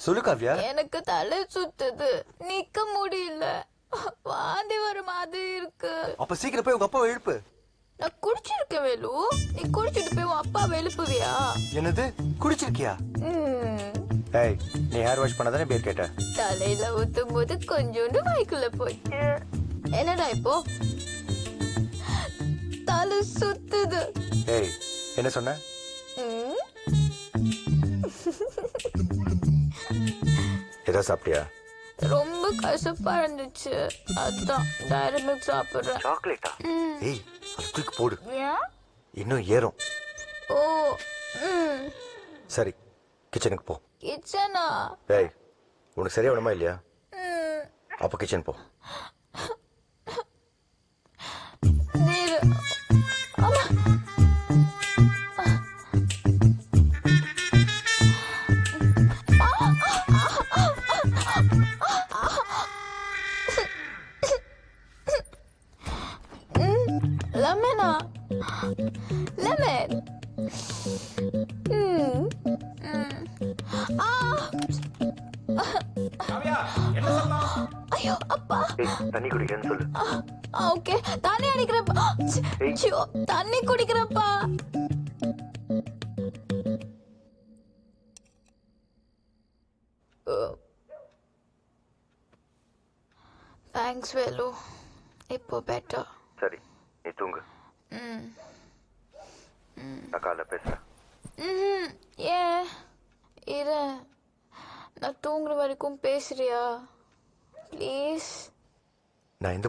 சொல்லு காவ்யா. எனக்கு தலை சுத்துது, நிக்க முடியல, வாந்தி வர மாதிரி இருக்கு. அப்ப சீக்கிரம் போய் உங்க அப்பாவை எழுப்பு. நான் குடிச்சிருக்கேன் வேலு. நீ குடிச்சிட்டு போய் உன் அப்பாவை எழுப்புவியா? என்னது, குடிச்சிருக்கியா? ஏய், நீ ஹேர் வாஷ் பண்ணதானே பேர் கேட்ட? தலையில ஊத்தும் போது கொஞ்சோண்டு வாய்க்குள்ள போச்சு. என்னடா இப்போ? தலை சுத்துது. ஏய், என்ன சொன்ன? ம், ஏதாவது சாப்பிட்டியா? ரொம்ப கசப்பா இருந்துச்சு, அதான் டைரி மில்க் சாப்பிடுறேன். சாக்லேட்டா? ஏய், அது தூக்கி போடு, ஏன்? இன்னும் ஏறும். ஓ, ம். சரி, கிச்சனுக்கு போ. கிச்சனா? ஏய், உனக்கு சரியா வேணுமா இல்லையா? ம். அப்ப கிச்சன் போ. நீரு. அம்மா. லெமனா? லெமன். ஐயோ அப்பா. தண்ணி குடிக்கிறேன்னு சொல்லு. ஓகே, தண்ணி அடிக்கிறப்பா. ஐயோ, தண்ணி குடிக்கிறப்பா. தேங்க்ஸ் வேலு, இப்போ பெட்டர். சரி, நீ தூங்கு. நான் காலைல பேசுறேன். ஏன் இரு, நான் தூங்குற வரைக்கும் பேசுறியா ப்ளீஸ்? நான் எந்த